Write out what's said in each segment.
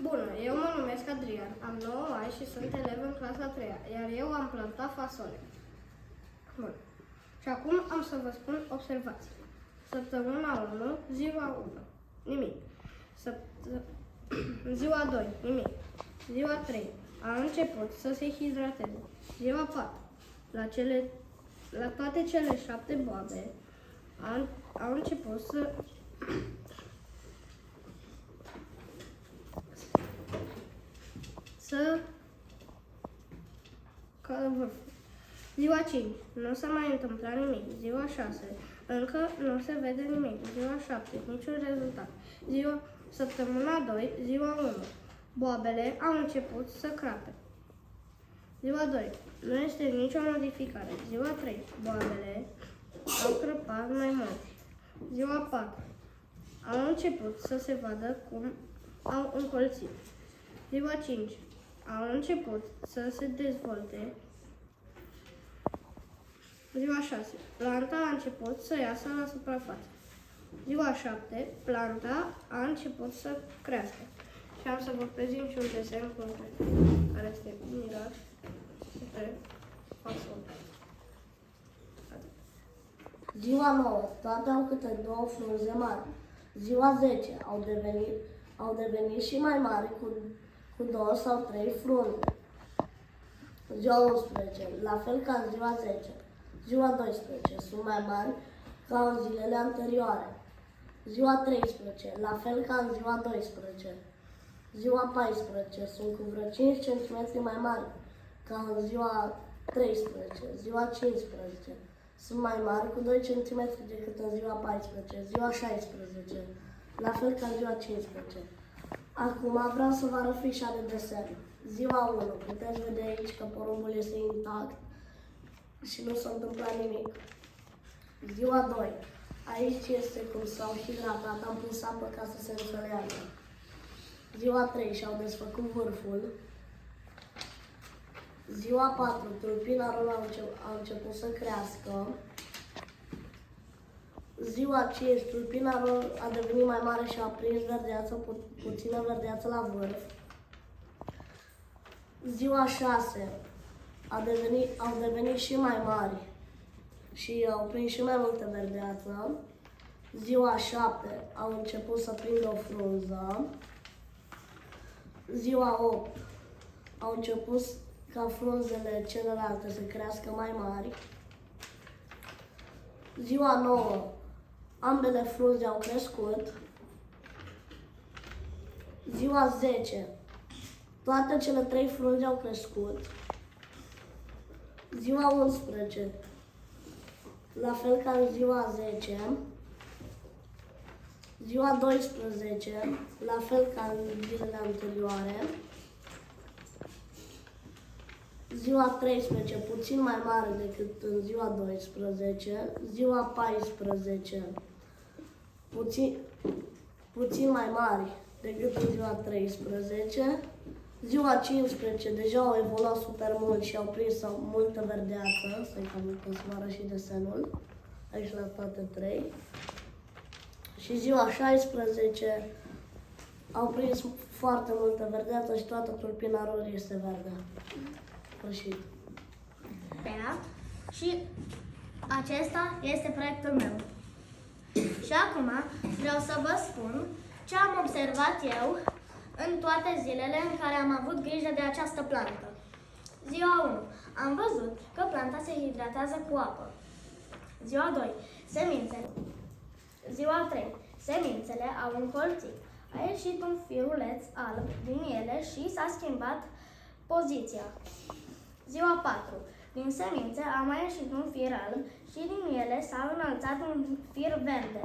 Bună, eu mă numesc Adrian, am 9 ani și sunt elev în clasa 3-a, iar eu am plantat fasole. Bun. Și acum am să vă spun observații. Săptămâna 1, ziua 1, nimic. Ziua 2, nimic. Ziua 3, a început să se hidrateze. Ziua 4, la toate cele 7 boabe au început să cadă vârful. Ziua 5, nu s-a mai întâmplat nimic. Ziua 6, încă nu se vede nimic. Ziua 7, niciun rezultat. Săptămâna 2, ziua 1, boabele au început să crape. Ziua 2, nu este nicio modificare. Ziua 3, boabele au crăpat mai mult. Ziua 4, au început să se vadă cum au încolțit. Ziua 5, au început să se dezvolte. Ziua 6, planta a început să iasă la suprafață. Ziua 7, planta a început să crească. Și am să vă prezint și un desen care este miraj despre fasole. Ziua 9, toate au câte 2 frunze mari. Ziua 10, au devenit și mai mari cu 2 sau 3 frunze. Ziua 11, la fel ca în ziua 10. Ziua 12, sunt mai mari ca în zilele anterioare. Ziua 13, la fel ca în ziua 12. Ziua 14, sunt cu vreo 5 cm mai mari ca în ziua 13. Ziua 15, sunt mai mari cu 2 cm decât în ziua 14. Ziua 16, la fel ca în ziua 15. Acum vreau să vă arăt fișa de desen. Ziua 1, puteți vedea aici că porumbul este intact și nu s-a întâmplat nimic. Ziua 2, aici este cum s-au hidratat, am pus apă ca să se înțeleagă. Ziua 3, și-au desfăcut vârful. Ziua 4, tulpinarul a început să crească. Ziua 5, tulpinarul a devenit mai mare și a prins verdeață, puțină verdeață la vârf. Ziua 6, au devenit și mai mari și au prins și mai multă verdeață. Ziua 7, au început să prindă o frunză. Ziua 8, au început ca frunzele celelalte să crească mai mari. Ziua 9, ambele frunze au crescut. Ziua 10, toate cele 3 frunze au crescut. Ziua 11, la fel ca în ziua 10. Ziua 12, la fel ca în zilele anterioare. Ziua 13, puțin mai mare decât în ziua 12. Ziua 14, puțin mai mari decât în ziua 13. Ziua 15, deja au evoluat super mult și au prins multă verdeață. Stai că să vă arăt și desenul. Aici la toate 3. Și ziua 16 au prins foarte multă verdeață și toată tulpinarul este verde. Sfârșit. Și acesta este proiectul meu. Și acum vreau să vă spun ce am observat eu în toate zilele în care am avut grijă de această plantă. Ziua 1. Am văzut că planta se hidratează cu apă. Ziua 2. Semințele. Ziua 3. Semințele au încolțit. A ieșit un firuleț alb din ele și s-a schimbat poziția. Ziua 4. Din semințe a mai ieșit un fir alb și din ele s-a înălțat un fir verde.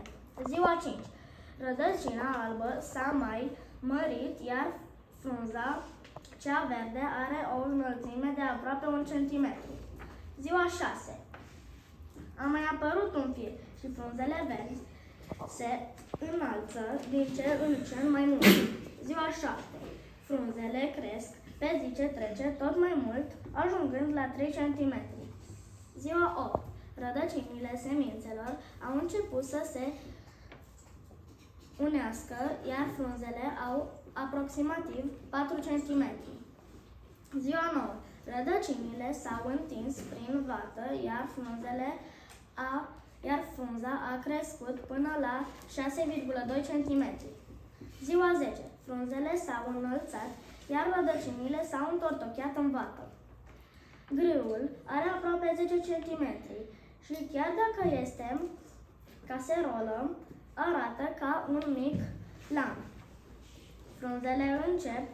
Ziua 5. Rădăcina albă s-a mai mărit, iar frunza, cea verde, are o înălțime de aproape 1 cm. Ziua 6. A mai apărut un fir și frunzele verzi se înalță din ce în ce mai mult. Ziua 7. Frunzele cresc pe zi ce trece tot mai mult, ajungând la 3 cm. Ziua 8. Rădăcinile semințelor au început să se unească, iar frunzele au aproximativ 4 cm. Ziua 9. Rădăcinile s-au întins prin vată, iar frunza a crescut până la 6,2 cm. Ziua 10. Frunzele s-au înălțat, iar rădăcinile s-au întortocheat în vată. Grâul are aproape 10 cm și chiar dacă este caserolă, arată ca un mic lan. Frunzele încep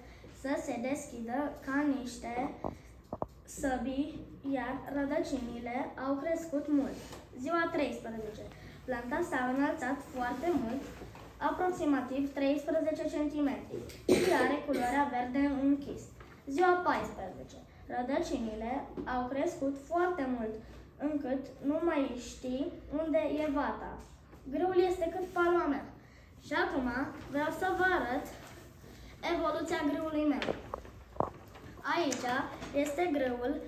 să se deschidă ca niște săbii, iar rădăcinile au crescut mult. Ziua 13. Planta s-a înălțat foarte mult, aproximativ 13 cm și are culoarea verde închis. Ziua 14. Rădăcinile au crescut foarte mult, încât nu mai știi unde e vata. Grâul este cât palma mea. Și acum vreau să vă arăt evoluția grâului meu. Aici este grâul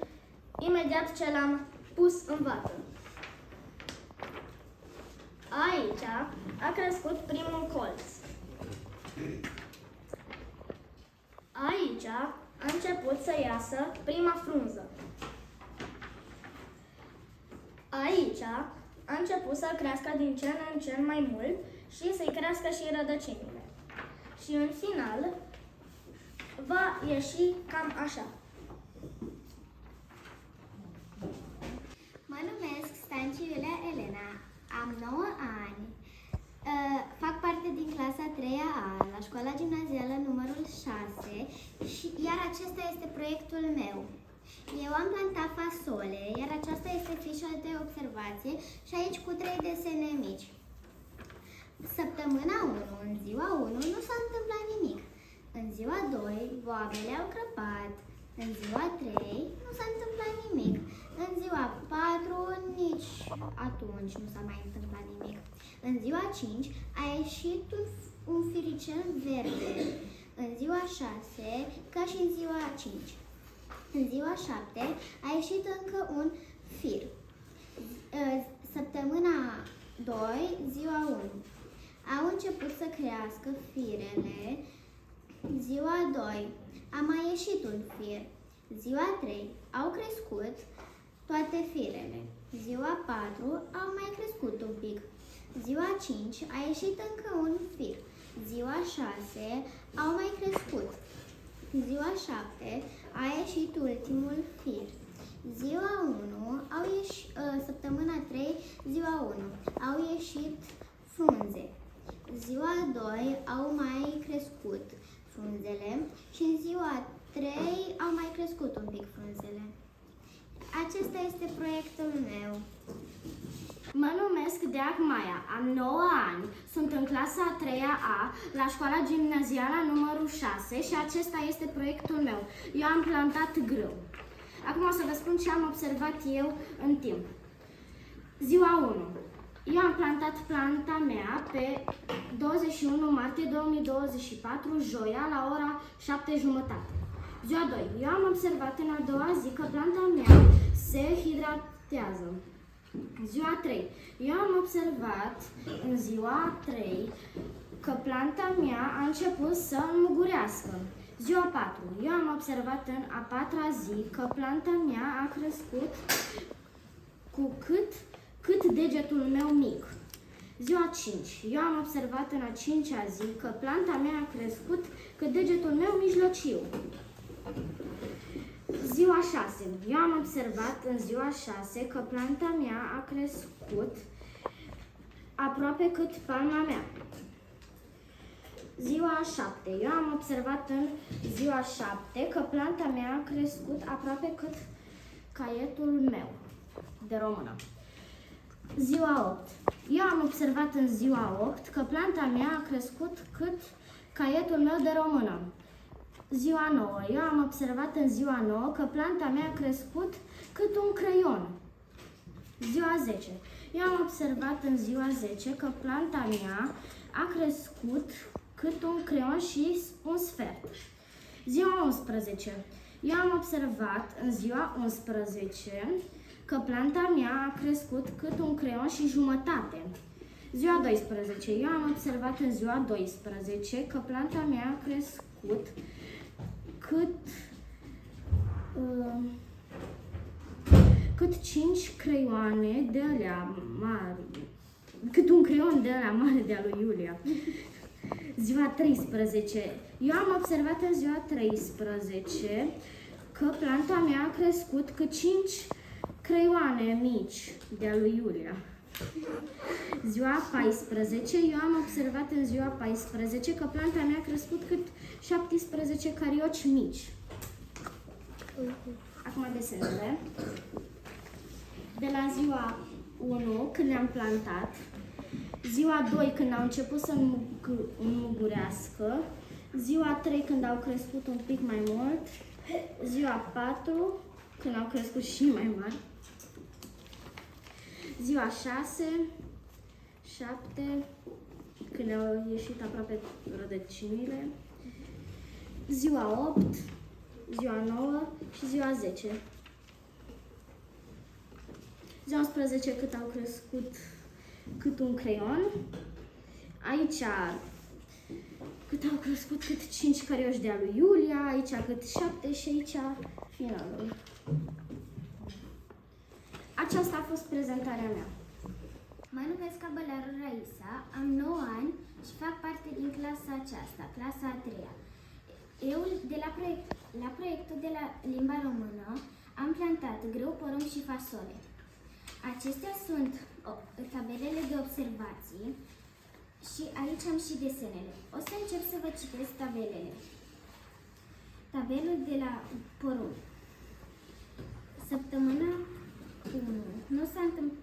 imediat ce l-am pus în vată. Aici a crescut primul colț. Aici a început să iasă prima frunză. Aici a început să crească din ce în ce mai mult și să-i crească și rădăcinile. Și în final va ieși cam așa. Mă numesc Stanciu Iulia Elena, am 9 ani, fac parte din clasa 3-a la școala gimnazială numărul 6 iar acesta este proiectul meu. Eu am plantat fasole, iar aceasta este fișa de observație și aici cu 3 desene mici. Săptămâna 1, în ziua 1, nu s-a întâmplat nimic. În ziua 2, boabele au crăpat. În ziua 3, nu s-a întâmplat nimic. În ziua 4, nici atunci nu s-a mai întâmplat nimic. În ziua 5, a ieșit un firicel verde. În ziua 6, ca și în ziua 5. În ziua 7, a ieșit încă un fir. Săptămâna 2, ziua 1. Au început să crească firele. Ziua 2 a mai ieșit un fir. Ziua 3 au crescut toate firele. Ziua 4 au mai crescut un pic. Ziua 5 a ieșit încă un fir. Ziua 6 au mai crescut. Ziua 7 a ieșit ultimul fir. Ziua 1 au ieșit, săptămâna 3, ziua 1 au ieșit frunze. Ziua 2 au mai crescut frunzele și în ziua 3 au mai crescut un pic frunzele. Acesta este proiectul meu. Mă numesc Deac Maia, am 9 ani, sunt în clasa a 3-a la școala gimnazială numărul 6 și acesta este proiectul meu. Eu am plantat grâu. Acum o să vă spun ce am observat eu în timp. Ziua 1. Eu am plantat planta mea pe 21 martie 2024, joia, la ora 7:30. Ziua 2. Eu am observat în a doua zi că planta mea se hidratează. Ziua 3. Eu am observat în ziua 3 că planta mea a început să înmugurească. Ziua 4. Eu am observat în a patra zi că planta mea a crescut cu cât degetul meu mic. Ziua 5. Eu am observat în a cincea zi că planta mea a crescut cât degetul meu mijlociu. Ziua 6. Eu am observat în ziua 6 că planta mea a crescut aproape cât palma mea. Ziua 7. Eu am observat în ziua 7 că planta mea a crescut aproape cât caietul meu de română. Ziua 8. Eu am observat în ziua 8 că planta mea a crescut cât caietul meu de română. Ziua 9. Eu am observat în ziua 9 că planta mea a crescut cât un creion. Ziua 10. Eu am observat în ziua 10 că planta mea a crescut cât un creion și un sfert. Ziua 11. Eu am observat în ziua 11 că planta mea a crescut cât un creion și jumătate. Ziua 12. Eu am observat în ziua 12 că planta mea a crescut cât 5 creioane de alea mari. Cât un creion de alea mare de-a lui Iulia. Ziua 13. Eu am observat în ziua 13 că planta mea a crescut cât 5 creioane mici de-a lui Iulia. Ziua 14. Eu am observat în ziua 14 că planta mea a crescut cât 17 carioci mici. Acum desenele. De la ziua 1, când le-am plantat, ziua 2, când au început să înmugurească, ziua 3, când au crescut un pic mai mult, ziua 4, când au crescut și mai mari, ziua 6, 7, când au ieșit aproape rădăcinile, ziua 8, ziua 9 și ziua 10. Ziua 11 cât au crescut cât un creion. Aici cât au crescut cât 5 carioși de-a lui Iulia, aici cât 7 și aici finalul. Aceasta a fost prezentarea mea. Mă numesc Abălaru Raisa, am 9 ani și fac parte din clasa aceasta, clasa a 3-a. Eu, la proiectul de la limba română, am plantat grâu, porumb și fasole. Acestea sunt tabelele de observații și aici am și desenele. O să încep să vă citesc tabelele. Tabelul de la porumb. Săptămâna 1.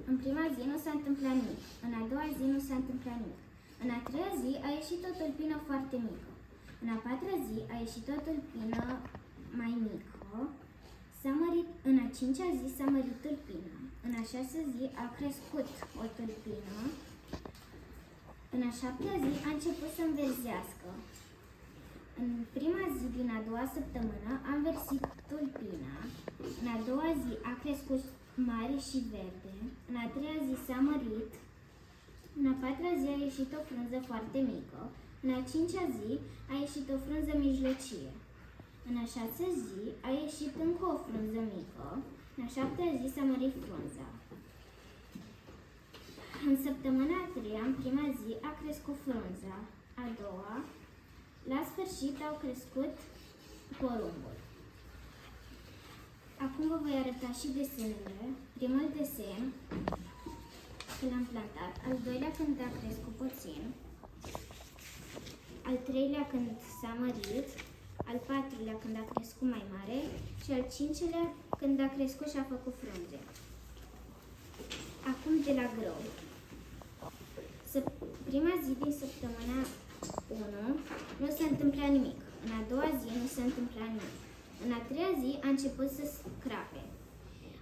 În prima zi nu s-a întâmplat nimic. În a doua zi nu s-a întâmplat nimic. În a treia zi a ieșit o tulpină foarte mică. În a patra zi a ieșit o tulpină mai mică. În a cincea zi s-a mărit tulpina. În a șasea zi a crescut o tulpină. În a șaptea zi a început să înverzească. În prima zi din a doua săptămână a înversit tulpina. În a doua zi a crescut mare și verde. În a treia zi s-a mărit. În a patra zi a ieșit o frunză foarte mică. În a cincea zi a ieșit o frunză mijlocie. În a șasea zi a ieșit încă o frunză mică. În a șaptea zi s-a mărit frunza. În săptămâna a treia, în prima zi, a crescut frunza. A doua, la sfârșit, au crescut porumbul. Acum vă voi arăta și desenele. Primul desen, când l-am plantat. Al doilea, când a crescut puțin. Al treilea, când s-a mărit. Al patrulea, când a crescut mai mare. Și al cincelea, când a crescut și a făcut frunze. Acum de la grâu. Prima zi din săptămâna 1 nu s-a întâmplat nimic. În a doua zi nu s-a întâmplat nimic. În a treia zi a început să scrape.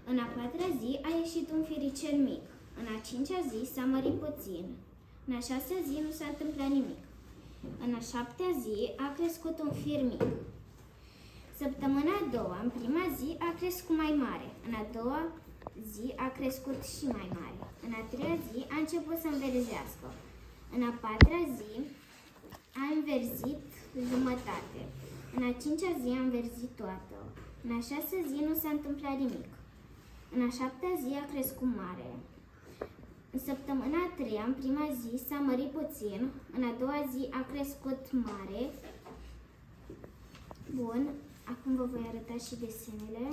În a patra zi a ieșit un firicel mic. În a cincea zi s-a mărit puțin. În a șasea zi nu s-a întâmplat nimic. În a șaptea zi a crescut un fir mic. Săptămâna a doua, în prima zi, a crescut mai mare. În a doua zi a crescut și mai mare. În a treia zi a început să înverzească. În a patra zi a înverzit jumătate. În a cincea zi a înverzit toată. În a șasea zi nu s-a întâmplat nimic. În a șaptea zi a crescut mare. În săptămâna a treia, în prima zi, s-a mărit puțin. În a doua zi a crescut mare. Bun. Acum vă voi arăta și desenele.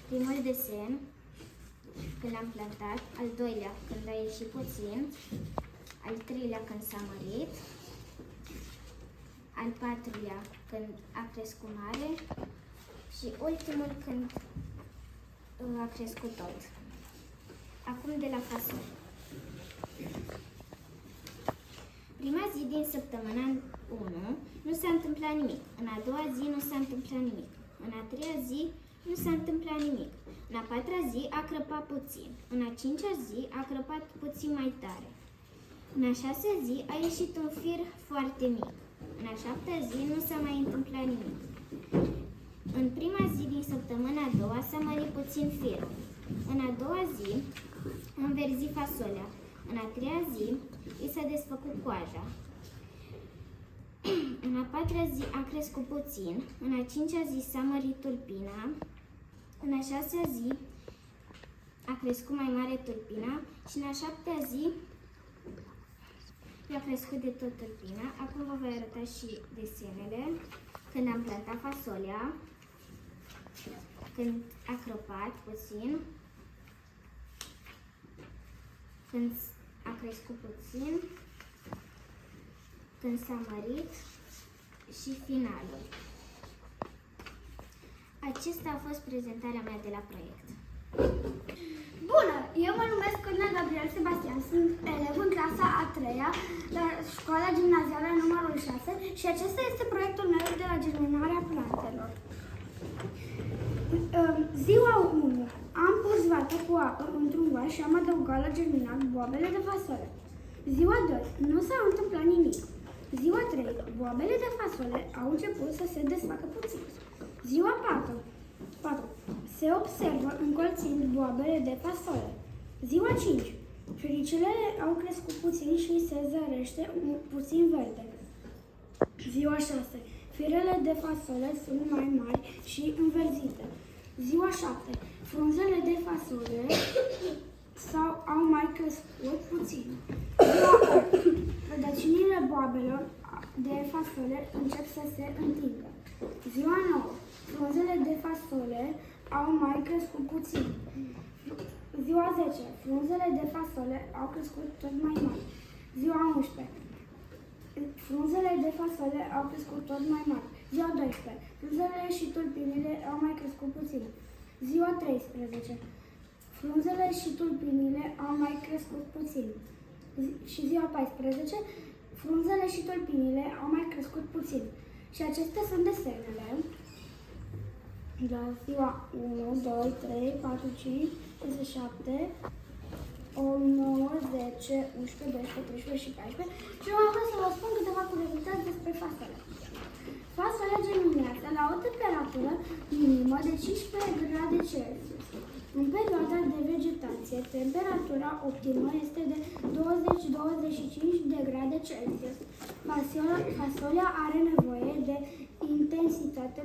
Primul desen, când l-am plantat. Al doilea, când a ieșit puțin. Al treilea, când s-a mărit. Al patrulea, când a crescut mare. Și ultimul, când a crescut tot. Acum de la fasole. Prima zi din săptămâna 1 nu s-a întâmplat nimic. În a doua zi nu s-a întâmplat nimic. În a treia zi nu s-a întâmplat nimic. În a patra zi a crăpat puțin. În a cincea zi a crăpat puțin mai tare. În a șasea zi a ieșit un fir foarte mic. În a șaptea zi nu s-a mai întâmplat nimic. În prima zi din săptămâna a doua s-a mărit puțin firul. În a doua zi a înverzit fasolea. În a treia zi, i s-a desfăcut coaja. În a patra zi a crescut puțin. În a cincea zi s-a mărit tulpina. În a șasea zi a crescut mai mare tulpina și în a șaptea zi i-a crescut de tot tulpina. Acum vă voi arăta și desenele. Când am plantat fasolea, când a crăpat puțin, când a crescut puțin, când s-a mărit și finalul. Acesta a fost prezentarea mea de la proiect. Bună! Eu mă numesc Cornel Gabriel Sebastian, sunt elev în clasa a 3-a la școala gimnazială numărul 6 și acesta este proiectul meu de la germinarea plantelor. Ziua 1. Am pus vată cu apă într-un vas și am adăugat la germinat boabele de fasole. Ziua 2. Nu s-a întâmplat nimic. Ziua 3. Boabele de fasole au început să se desfacă puțin. Ziua 4. Se observă încolțind boabele de fasole. Ziua 5. Fericelele au crescut puțin și se zărește puțin verde. Ziua 6. Firele de fasole sunt mai mari și înverzite. Ziua 7. Frunzele de fasole au mai crescut puțin. Ziua 8. Rădăcinile boabelor de fasole încep să se întindă. Ziua 9. Frunzele de fasole au mai crescut puțin. Ziua 10. Frunzele de fasole au crescut tot mai mari. Ziua 11. Frunzele de fasole au crescut tot mai mari. Ziua 12. Frunzele și tulpinile au mai crescut puțin. Ziua 13. Frunzele și tulpinile au mai crescut puțin. Și ziua 14. Frunzele și tulpinile au mai crescut puțin. Și acestea sunt desenele. La ziua 1, 2, 3, 4, 5, 6, 7, 8, 9, 10, 11, 12, 13 și 14 și eu am vrut să vă spun câteva curiozități despre fasole. Fasolea germinează la o temperatură minimă de 15 grade Celsius. În perioada de vegetație, temperatura optimă este de 20-25 de grade Celsius. Fasolea are nevoie de intensitate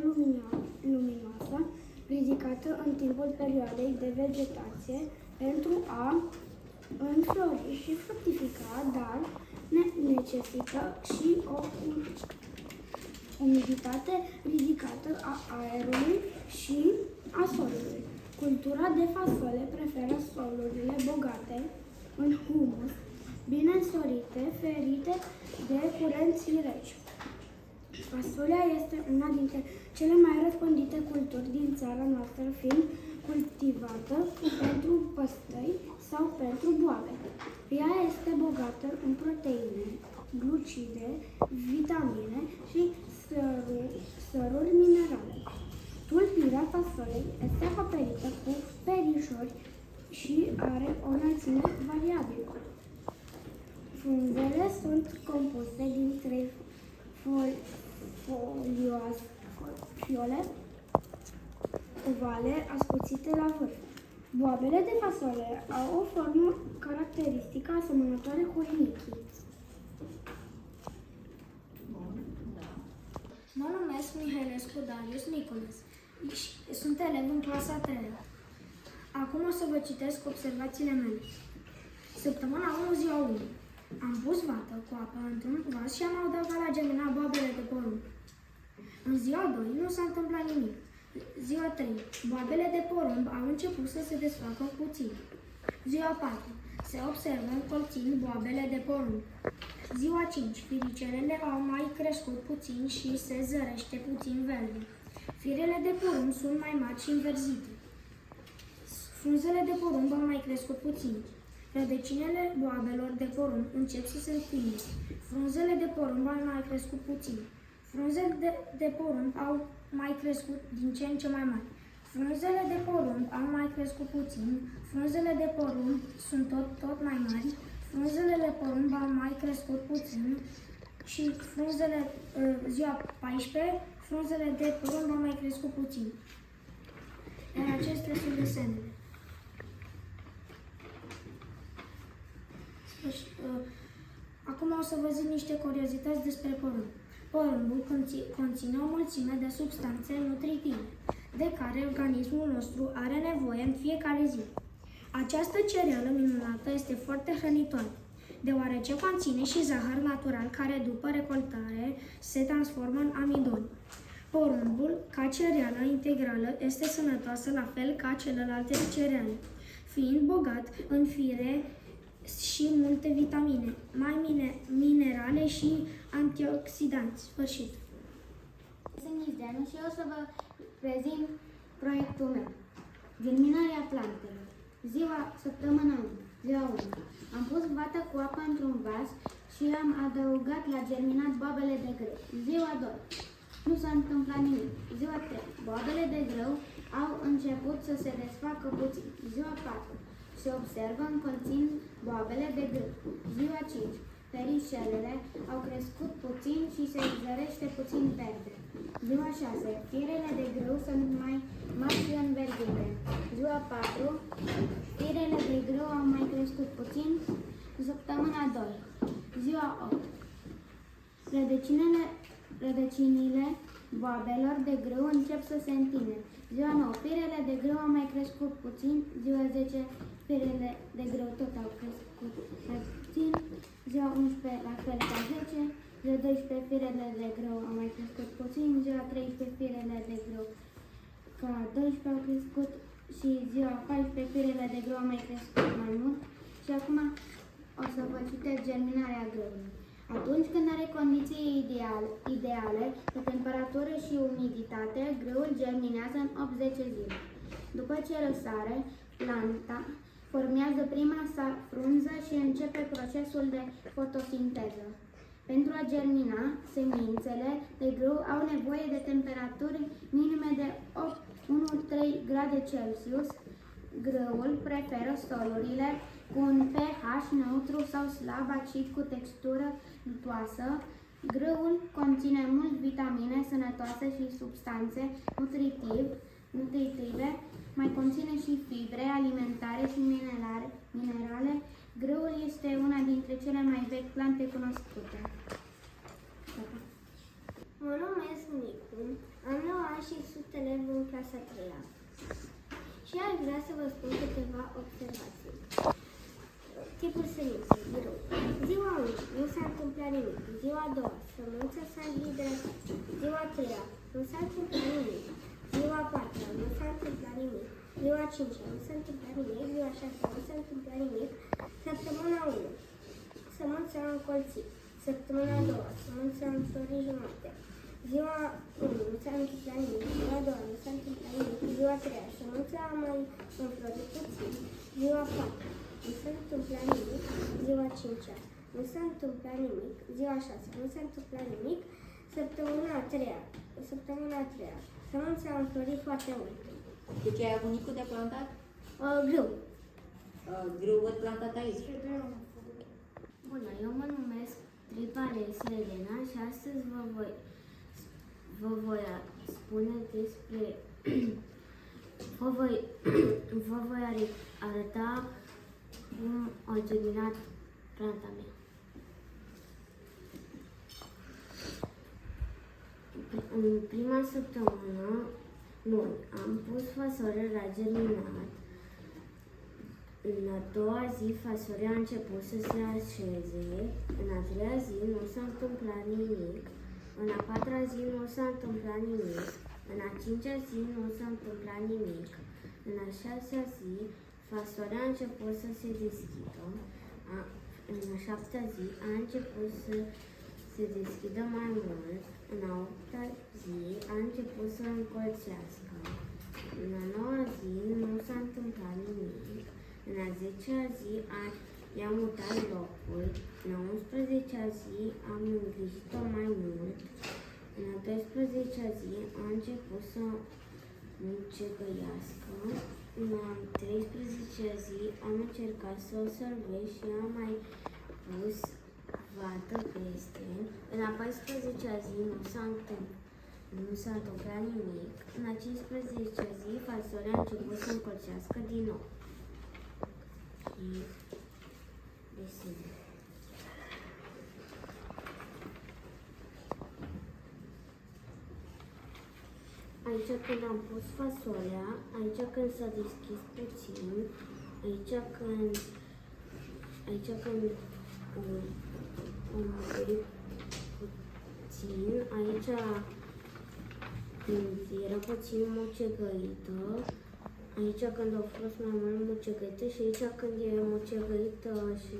luminoasă ridicată în timpul perioadei de vegetație pentru a înflori și fructifica, dar necesită și o umiditate ridicată a aerului și a solului. Cultura de fasole preferă solurile bogate în humus, bine însorite, ferite de curenții reci. Fasolea este una dintre cele mai răspândite culturi din țara noastră, fiind cultivată pentru păstăi sau pentru boabe. Ea este bogată în proteine, glucide, vitamine și săruri minerale. Tulpina fasolei este acoperită cu perișori și are o înălțime variabilă. Frunzele sunt compuse din 3 fiole ovale ascuțite la vârf. Boabele de fasole au o formă caracteristică asemănătoare cu rinichii. Mă numesc Mihailescu Darius Nicolas și sunt elev în clasa 3-a. Acum o să vă citesc observațiile mele. Săptămâna 1, ziua 1. Am pus vată cu apă într-un vas și am adăugat la germinat boabele de porumb. În ziua 2 nu s-a întâmplat nimic. Ziua 3. Boabele de porumb au început să se desfacă puțin. Ziua 4. Se observă încolțind boabele de porumb. Ziua 5. Firicelele au mai crescut puțin și se zărește puțin verde. Firele de porumb sunt mai mari și înverzite. Frunzele de porumb au mai crescut puțin. Rădăcinile boabelor de porumb încep să se întindă. Frunzele de porumb au mai crescut puțin. Frunzele de porumb au mai crescut din ce în ce mai mari. Frunzele de porumb au mai crescut puțin. Frunzele de porumb sunt tot mai mari. Frunzele de porumb au mai crescut puțin. Și frunzele, ziua 14, frunzele de porumb au mai crescut puțin. Iar acestea sunt desenele. Acum o să vă zic niște curiozități despre porumb. Porumbul conține o mulțime de substanțe nutritive, de care organismul nostru are nevoie în fiecare zi. Această cereală minunată este foarte hrănitoare, deoarece conține și zahăr natural care după recoltare se transformă în amidon. Porumbul, ca cereală integrală, este sănătoasă la fel ca celelalte cereale, fiind bogat în fire și multe vitamine, minerale și antioxidanți. Sfârșit. Sunt Nizdeanu și eu o să vă prezint proiectul meu. Germinarea plantelor. Săptămâna 1. Ziua 1. Am pus vată cu apă într-un vas și am adăugat la germinat boabele de grâu. Ziua 2. Nu s-a întâmplat nimic. Ziua 3. Boabele de grâu au început să se desfacă puțin. Ziua 4. Se observă în conțin boabele de grâu. Ziua 5. Perișelele au crescut puțin și se zărește puțin verde. Ziua 6. Firele de grâu sunt mai mari și înverzite. Ziua 4. Firele de grâu au mai crescut puțin. Săptămâna 2. Ziua 8. Rădăcinile boabelor de grâu încep să se întindă. Ziua 9. Firele de grâu au mai crescut puțin. Ziua 10. Firele de grâu tot au crescut puțin. Ziua 11 la fel ca 10. Ziua 12 firele de grâu au mai crescut puțin. Ziua 13 firele de grâu ca 12 au crescut. Și ziua 14 firele de grâu au mai crescut mai mult. Și acum o să vă citesc germinarea grâului. Atunci când are condiții ideale de temperatură și umiditate, grâul germinează în 8-10 zile. După ce răsare, planta formează prima sa frunză și începe procesul de fotosinteză. Pentru a germina, semințele de grâu au nevoie de temperaturi minime de 1-3 grade Celsius. Grâul preferă solurile cu un pH neutru sau slab acid cu textură dutoasă. Grâul conține mult vitamine sănătoase și substanțe nutritive, mai conține și fibre alimentare și minerale. Grâul este una dintre cele mai vechi plante cunoscute. Mă numesc Nicu, am 9 ani și sunt elev în clasa 3-a. Și aș vrea să vă spun câteva observații. Tipul seminței, grâu. Ziua 1, nu s-a întâmplat nimic. Ziua 2, sămânța s-a hidratat. Ziua 3, nu s-a întâmplat nimic. Ziua 4, nu s-a întâmplat nimic. Ziua 5, nu s-a întâmplat nimic. Ziua 6, nu s-a întâmplat nimic. Săptămâna 1, sămânța încolțit. Săptămâna 2, sămânța înflorit jumate. Ziua 1, nu s-a întâmplat nimic. Ziua 2, nu s-a întâmplat nimic. Ziua 3, sămânța a mai înflorit puțin. Ziua 4, nu s-a întâmplat nimic. Ziua 5, nu s-a întâmplat nimic. Ziua 6, nu s-a întâmplat nimic. Săptămâna 3, sămânța a înflorit foarte mult. De ce ai avut Nicu de plantat? Grâu. Grâu văd plantat aici. Bună, eu mă numesc Triparesu Elena și astăzi vă voi spune despre vă voi arăta cum a germinat planta mea. În prima săptămână luni am pus fasole la germinat. În a doua zi fasolea a început să se așeze. În a treia zi nu s-a întâmplat nimic. În a patra zi nu s-a întâmplat nimic. În a cincea zi nu s-a întâmplat nimic. În a șasea zi fasolea a început să se deschidă. În a șaptea zi a început să se deschidă mai mult. În a opta zi a început să încolțească. În a noua zi nu s-a întâmplat nimic. În a 10-a zi i-am mutat locul. În a 11-a zi am îngrijit-o mai mult. În a 12-a zi a început să încegăiască. În a 13-a zi am încercat să o salvez și am mai pus vată peste. În a 14-a zi nu s-a întâmplat nimic. În a 15-a zi fasolea a început să încolțească din nou. Și desene. aici când am pus fasolea, aici când s-a deschis puțin, aici când am murit puțin, aici când era puțin mucegăită, aici când au fost mai mult mucegăită și aici când e mucegăită și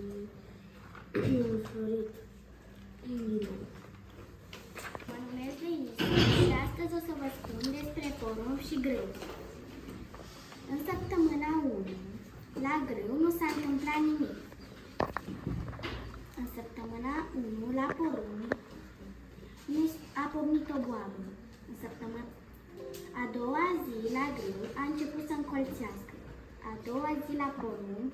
înflorit din nou. Mă numesc Denisa și astăzi o să vă spun despre porumb și grâu. În săptămâna 1, la grâu nu s-a întâmplat nimic. În săptămâna 1, la porumb, a pornit o boabă. În săptămâna a doua zi, la grâu, a început să încolțească. A doua zi, la porumb,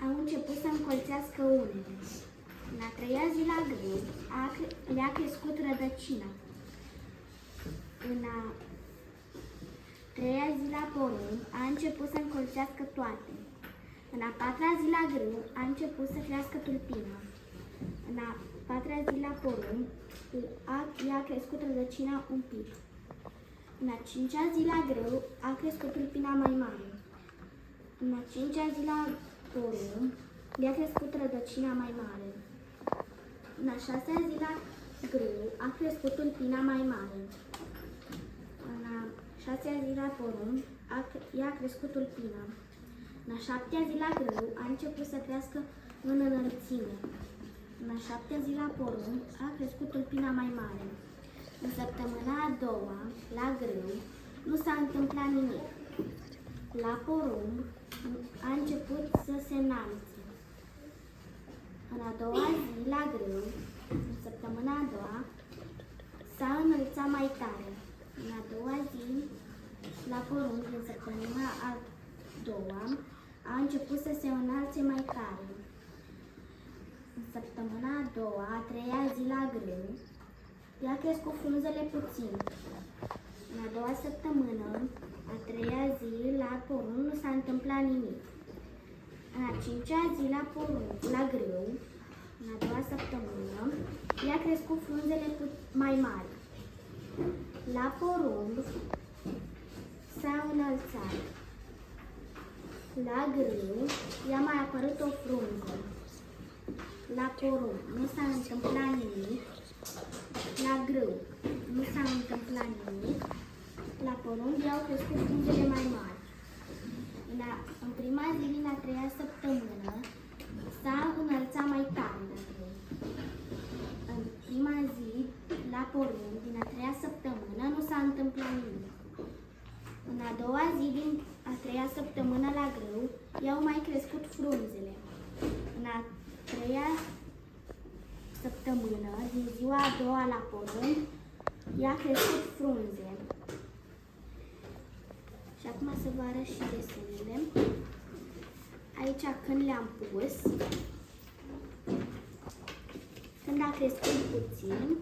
au început să încolțească unele. În a treia zi, la grâu, le-a crescut rădăcina. În a treia zi, la porumb, a început să încolțească toate. În a patra zi, la grâu, a început să crească tulpina. În a patra zi, la porumb, i-a crescut rădăcina un pic. În a cincea zi, la grâu, a crescut tulpina mai mare. În a cincea zi, la porumb, i-a crescut rădăcina mai mare. În a șasea zi, la grâu, a crescut tulpina mai mare. În a șasea zi, la porumb, i-a crescut tulpina. În a șaptea zi, la grâu, a început să crească în înălțime. În a șaptea zi, la porumb, a crescut tulpina mai mare. În săptămâna a doua, la grâu, nu s-a întâmplat nimic. La porumb, a început să se înalțe. În a doua zi, la grâu, în săptămâna a doua, s-a înălțat mai tare. În a doua zi, la porumb, în săptămâna a doua, a început să se înalțe mai tare. În săptămâna a doua, a treia zi, la grâu, i-a crescut frunzele puțin. În a doua săptămână, a treia zi, la porumb, nu s-a întâmplat nimic. În a cincea zi, la porumb, la grâu, în a doua săptămână, i-a crescut frunzele mai mari. La porumb s-a înălțat. La grâu i-a mai apărut o frunză. La porumb nu s-a întâmplat nimic. La grâu nu s-a întâmplat nimic. La porumb i-au crescut frunzele mai mari. În prima zi din a treia săptămână s-a înălțat mai tare la grâu. În prima zi, la porumb, din a treia săptămână nu s-a întâmplat nimic. În a doua zi din a treia săptămână la grâu i-au mai crescut frunzele. În a treia săptămână, din ziua a doua la porumb, i-a crescut frunze. Și acum să vă arăt și desenele. Aici când le-am pus, când a crescut puțin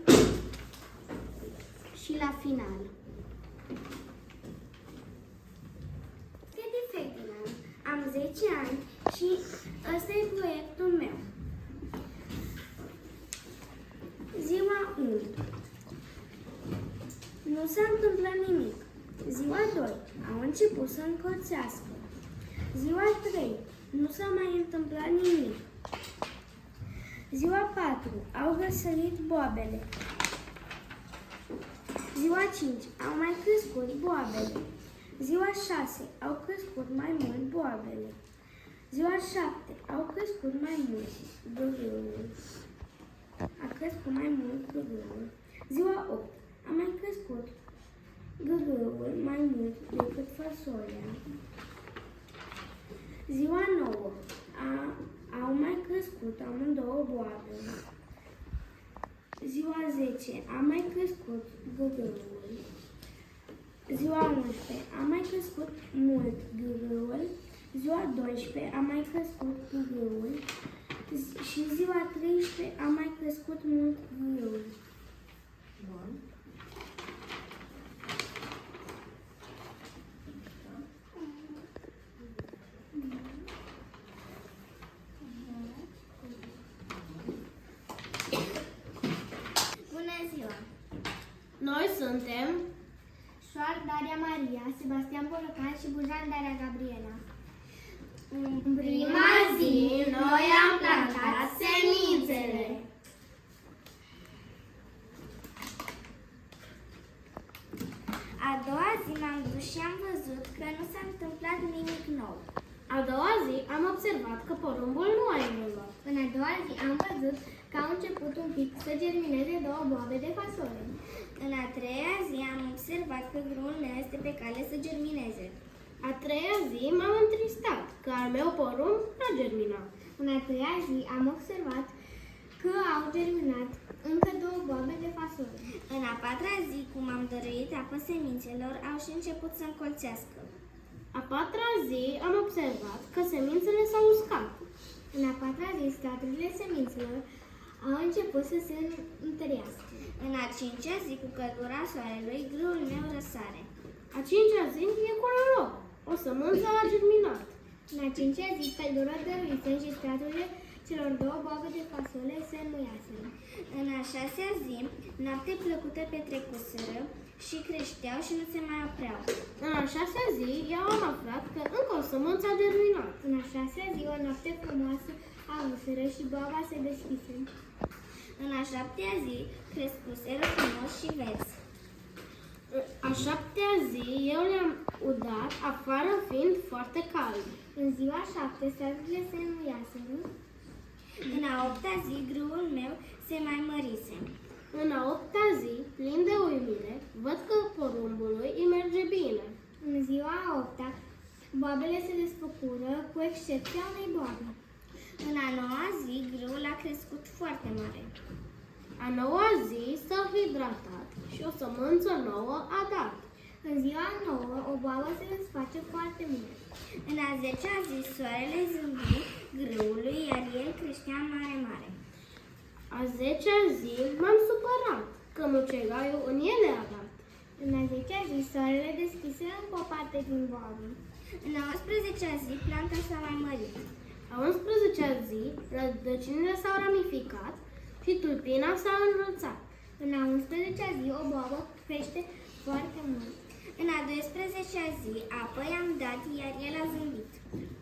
și la final. Sunt Ferdinand, am 10 ani și ăsta e proiectul meu. Ziua 1. Nu s-a întâmplat nimic. Ziua 2. Au început să încolțească. Ziua 3. Nu s-a mai întâmplat nimic. Ziua 4. Au răsărit boabele. Ziua 5. Au mai crescut boabele. Ziua 6. Au crescut mai mult boabele. Ziua 7. Au crescut mai mult gârâul. A crescut mai mult gârâul. Ziua 8. A mai crescut gârâul mai mult decât fasolea. Ziua 9. Au mai crescut amândouă boabele. Ziua 10. A mai crescut gârâul. Ziua 11. A mai crescut mult gârâul. Ziua 12. A mai crescut gârâul. Și ziua 13 a mai crescut mult gârâul. Bun. Bună ziua! Noi suntem Soar Daria Maria, Sebastian Polocan și Bujan Daria Gabriela. În prima zi, noi am plantat semințele. A doua zi m-am dus și am văzut că nu s-a întâmplat nimic nou. A doua zi am observat că porumbul nu a evoluat. În a doua zi am văzut că au început un pic să germineze două boabe de fasole. În a treia zi am observat că grâul meu este pe cale să germineze. A treia zi m-am întristat că al meu porumb n-a germinat. În a treia zi am observat că au germinat încă două boabe de fasole. În a patra zi, cum am dăruit apă semințelor, au și început să încolțească. A patra zi am observat că semințele s-au uscat. În a patra zi, straturile semințelor au început să se întărească. În a cincea zi, cu căldura soarelui, grâul meu răsare. A cincea zi e cu noroc. O sămânță a germinat. În a cincea zi, căldura dăruiței și straturile celor două boabe de fasole se înmuiaseră. În a șasea zi, noapte plăcută petrecuseră și creșteau și nu se mai opreau. În a șasea zi, eu am aflat că încă o sămânță a germinat. În a șasea zi, o noapte frumoasă avuseră și boaba se deschise. În a șaptea zi, crescuseră frumos și verzi. A șaptea zi, eu le-am udat, afară fiind foarte cald. În ziua 7, straturile se înmuiaseră. În a 8-a zi, grâul meu se mai mărise. În a 8-a zi, plin de uimire, văd că porumbului îi merge bine. În ziua a 8-a, boabele se desfăcură, cu excepția unei boabe. În a 9-a zi, grâul a crescut foarte mare. A 9-a zi s-a hidratat și o sămânță nouă a dat. În ziua 9, o boabă se desface foarte mult. În a 10-a zi, soarele zâmbi grâului, iar el creștea mare. A 10-a zi m-am supărat că mucegaiul în ele a dat. În a 10-a zi, soarele deschise încă o parte din boabă. În a 11-a zi, planta s-a mai mărit. A 11-a zi, rădăcinile s-au ramificat și tulpina s-a înălțat. În a 11-a zi, o boabă crește foarte mult. În a 12-a zi, apă i-am dat, iar el a zâmbit.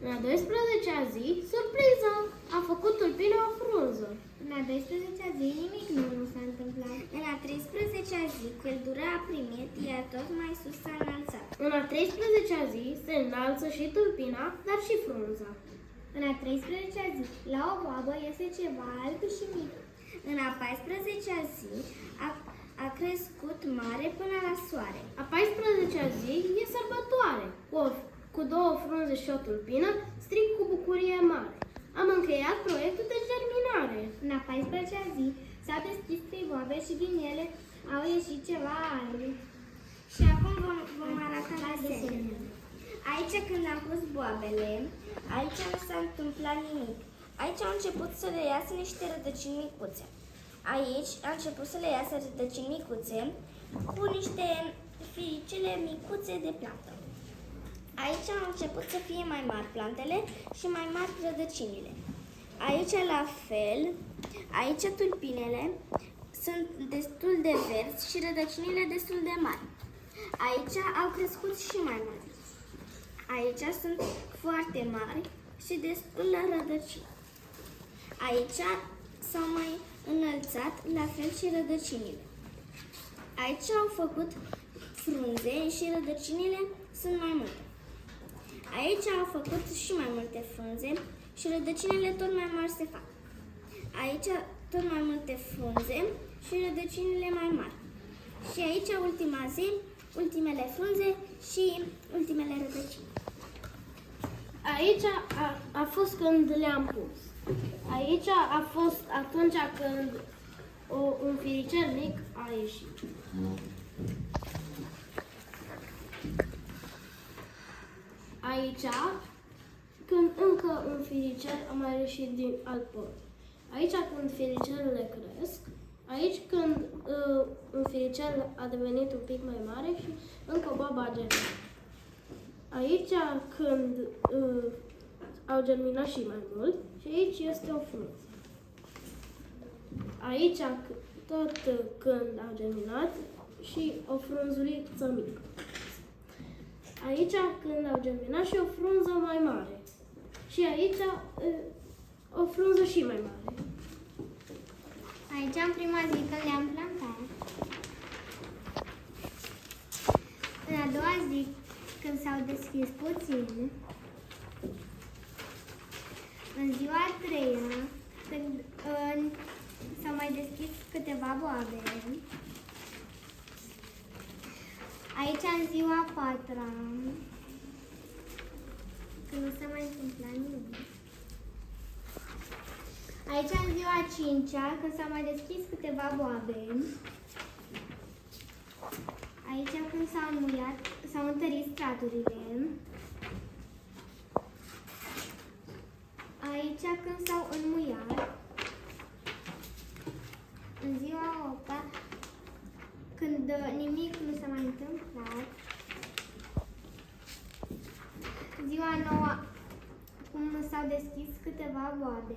În a 12-a zi, surpriză! A făcut tulpina o frunză. În a 12-a zi, nimic nu s-a întâmplat. În a 13-a zi, căldura a primit, iar tot mai sus s-a înălțat. În a 13-a zi, se înalță și tulpina, dar și frunza. În a 13-a zi, la o boabă iese ceva alb și mic. În a 14-a zi, a crescut mare până la soare. A 14-a zi e sărbătoare. Cu două frunze și o tulpină, strig cu bucurie mare. Am încheiat proiectul de germinare. În a 14-a zi, s-au deschis 3 boabe și din ele au ieșit ceva alb. Și acum vom arăta la desene. Aici, când am pus boabele, aici nu s-a întâmplat nimic. Aici au început să le iasă niște rădăcini micuțe. Aici a început să le iasă rădăcini micuțe cu niște firicele micuțe de plantă. Aici au început să fie mai mari plantele și mai mari rădăcinile. Aici la fel, aici tulpinele sunt destul de verzi și rădăcinile destul de mari. Aici au crescut și mai mari. Aici sunt foarte mari și destul la rădăcini. Aici s-au mai înălțat, la fel și rădăcinile. Aici au făcut frunze și rădăcinile sunt mai multe. Aici au făcut și mai multe frunze și rădăcinile tot mai mari se fac. Aici tot mai multe frunze și rădăcinile mai mari. Și aici ultima zi, ultimele frunze și ultimele rădăcini. Aici a fost când le-am pus. Aici a fost atunci când un firicel mic a ieșit. Aici, când încă un firicel a mai ieșit din alt pod. Aici, când firicelele cresc. Aici, când un firicel a devenit un pic mai mare și încă o babă a germinat. Aici, când au germinat și mai mult, și aici este o frunză. Aici, tot când au germinat, și o frunzuliță mică. Aici când au germinat și o frunză mai mare. Și aici o frunză și mai mare. Aici în prima zi când le-am plantat. În a doua zi când s-au deschis puțin. În ziua a treia când s-au mai deschis câteva boabe. Aici în ziua a patra când nu s-a mai întâmplat nimic. Aici în ziua a cincea, când s-au mai deschis câteva boabe. Aici când s-au înmuiat, s-au întărit straturile. Aici când s-au înmuiat. În ziua a opta, când nimic nu s-a mai întâmplat. Ziua a noua, cum s-au deschis câteva boabe.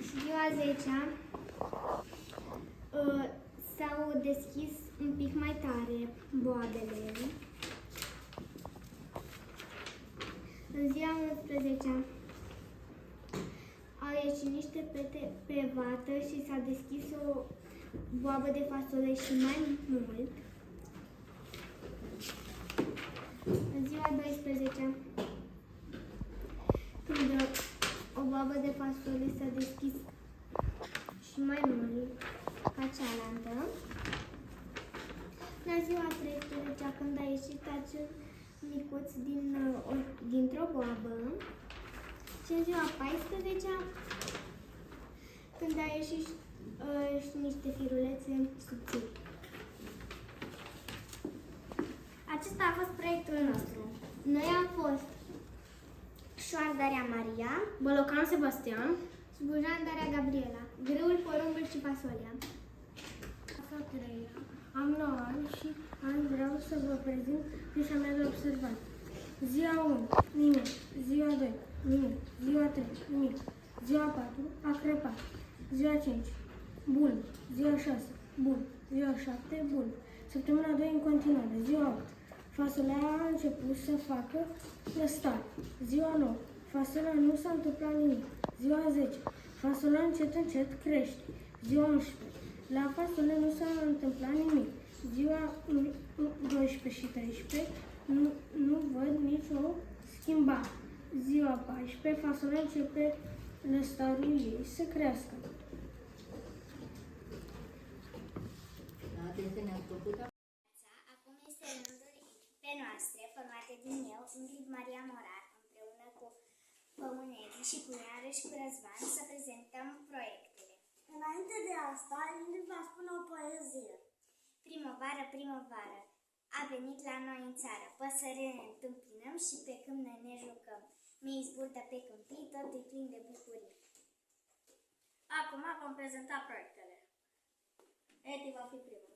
Ziua a 10-a s-au deschis un pic mai tare boabele. În ziua 11-a au ieșit niște pete pe vată și s-a deschis o boabă de fasole și mai mult. În ziua 12-a, când o boabă de fasole s-a deschis și mai mult ca cealaltă. La ziua 13-a, când a ieșit acel micuț dintr-o boabă. Și în ziua 14-a, când a ieșit și niște firulețe subțiri. Acesta a fost proiectul nostru. Noi am fost Șoardarea Maria, Bolocan Sebastian, Bujan Daria Gabriela, Grâul, Porumbul și Fasolia. clasa 3. Am 9 ani și vreau să vă prezint fișa mea de observație. Ziua 1, nimic. Ziua 2, nimic. Ziua 3, nimic. Ziua 4, a crăpat. Ziua 5, bun. Ziua 6, bun. Ziua 7, bun. Săptămâna 2 în continuare. Ziua 8, fasolea a început să facă lăstar. Ziua 9, fasolea nu s-a întâmplat nimic. Ziua 10, fasolea încet crește. Ziua 11, la fasole nu s-a întâmplat nimic. Ziua 12 și 13 nu văd nicio schimbare. Ziua 14, fasolea începe lăstarul ei să crească. Atenție, ne-ați făcut. Acum este rândul echipei noastre, formate din eu, Ingrid Maria Morar, împreună cu Păuneli și cu Iară și cu Răzvan, să prezentăm proiectele. Înainte de asta, Ingrid va spune o poezie. Primăvară, primăvară, a venit la noi în țară, păsările ne întâmpinăm și pe când noi ne jucăm. Mi-i zburtă pe câmpii, tot e plin de bucurii. Acum vom prezenta proiectele. Edi va fi primul.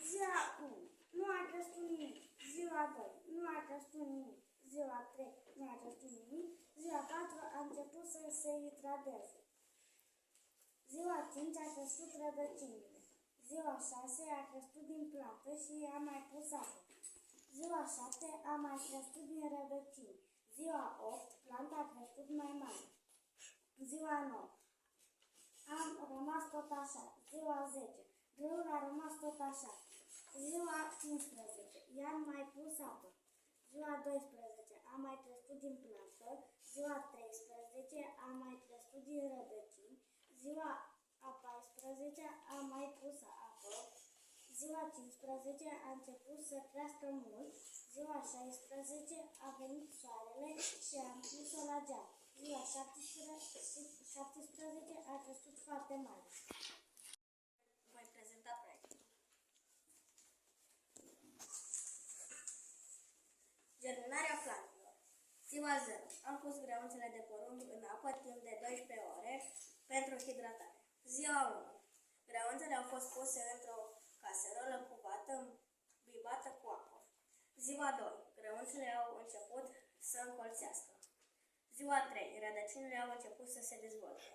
Ziua 1. Nu a crescut nimic. Ziua 2. Nu a crescut nimic. Ziua 3. Nu a crescut nimic. Ziua 4 a început să se hidrateze. Ziua 5 a crescut rădăcinile. Ziua 6 a crescut din plată și a mai pus apă. Ziua 7 a mai crescut din rădăcini. Ziua 8 planta a crescut mai mare. Ziua 9 a rămas tot așa. Ziua 10 grâul a rămas tot așa. Ziua 15 i-am mai pus apă. Ziua 12 a mai crescut din plată. Ziua 13 a mai crescut din rădăcini. Ziua a 14 a mai pus apă. Ziua 15 a început să crească mult. Ziua 16 a venit soarele și am pus-o la geam. Ziua 17 a crescut foarte mare. Voi prezenta proiectul. Germinarea plantelor. Ziua 0. Am pus greunțele de porumb în apă timp de 12 ore pentru hidratare. Ziua 1. Greunțele au fost puse într-o caserolă cu vată îmbibată cu apă. Ziua 2. Greunțele au început să încolțească. Ziua 3. Rădăcinile au început să se dezvolte.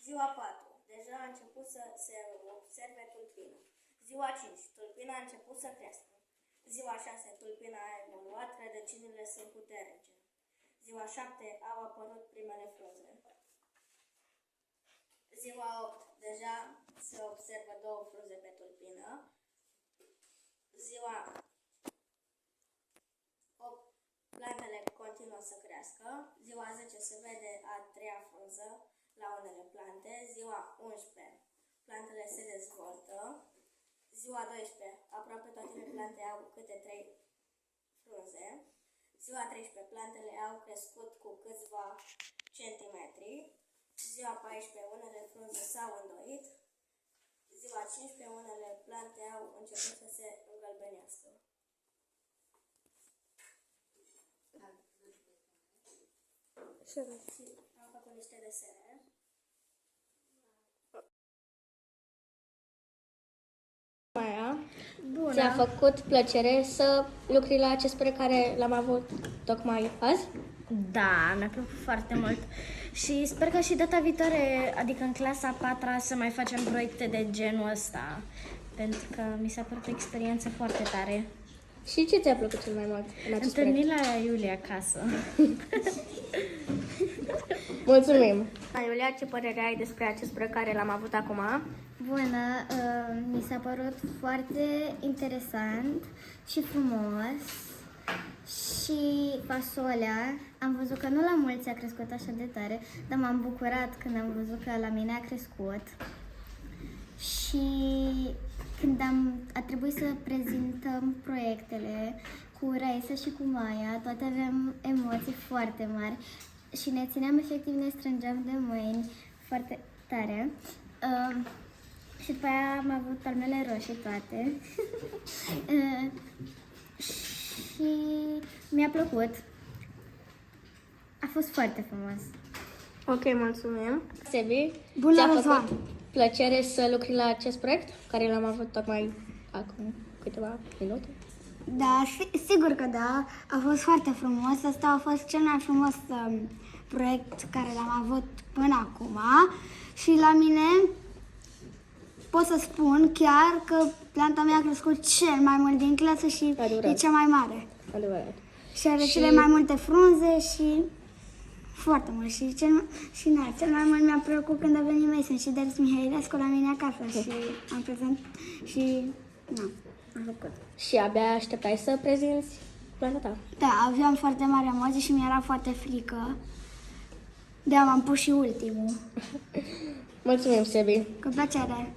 Ziua 4. deja a început să se observe tulpina. Ziua 5. Tulpina a început să crească. Ziua 6. Tulpina a evoluat, rădăcinile sunt puternice. Ziua 7. Au apărut primele frunze. Ziua 8. Deja se observă 2 frunze pe tulpină. Ziua 8. Plantele continuă să crească. Ziua 10 se vede a 3-a frunză la unele plante. Ziua 11. Plantele se dezvoltă. Ziua 12. Aproape toate plantele au câte 3 frunze. Ziua 13. Plantele au crescut cu câțiva centimetri. Ziua 14. Unele frunze s-au îndoit. Ziua 15. Unele plante au început să se îngălbenească. Am făcut niște desene. Maia, ți-a făcut plăcere să lucri la acest proiect care l-am avut tocmai azi? Da, mi-a plăcut foarte mult și sper că și data viitoare, adică în clasa 4-a, să mai facem proiecte de genul ăsta, pentru că mi s-a părut o experiență foarte tare. Și ce ți-a plăcut cel mai mult în acest proiect? Întâlnirea Iulia acasă. Mulțumim! Iulia, ce părere ai despre acest proiect care l-am avut acum? Bună, mi s-a părut foarte interesant și frumos și fasolea. Am văzut că nu la mulți a crescut așa de tare, dar m-am bucurat când am văzut că la mine a crescut. Și când a trebuit să prezentăm proiectele cu Raisa și cu Maia, toate aveam emoții foarte mari și ne țineam efectiv, ne strângeam de mâini foarte tare. Și după aia am avut palmele roșii toate. Și mi-a plăcut. A fost foarte frumos. Ok, mulțumim! Sebi, Bună, ți-a Răzvan! făcut plăcere să lucri la acest proiect care l-am avut tocmai acum câteva minute? Da, sigur că da. A fost foarte frumos. Asta a fost cel mai frumos proiect care l-am avut până acum. Și la mine pot să spun chiar că planta mea a crescut cel mai mult din clasă și e cea mai mare. Adevărat. Și are cele mai multe frunze și foarte mult. Și cel mai mult mi-a plăcut când a venit Mason și Denis Mihailescu la mine acasă și am prezent și am făcut. Și abia așteptai să prezinți planta ta? Da, aveam foarte mare emoții și mi-era foarte frică. De-aia m-am pus și ultimul. Mulțumim, Sebi! Cu plăcere!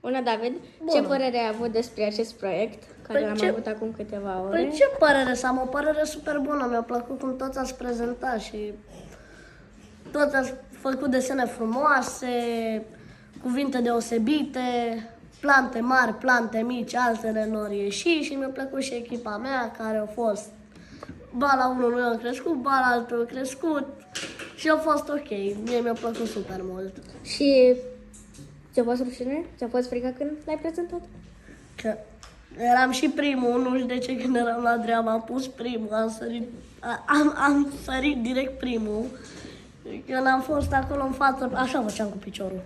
Bună, David! Ce părere ai avut despre acest proiect care l-am avut acum câteva ore? Păi ce părere să am? O părere super bună. Mi-a plăcut cum toți ați prezentat și toți ați făcut desene frumoase, cuvinte deosebite, plante mari, plante mici, altele nu au ieșit și mi-a plăcut și echipa mea care a fost. Ba la unul nu a crescut, ba la altul a crescut și a fost ok. Mie mi-a plăcut super mult. Și ți-a fost rușine? Ți-a fost frică când l-ai prezentat? Că eram și primul, nu știu de ce când eram la dreapta, am pus primul, am sărit direct primul. Când am fost acolo în față, așa făceam cu piciorul.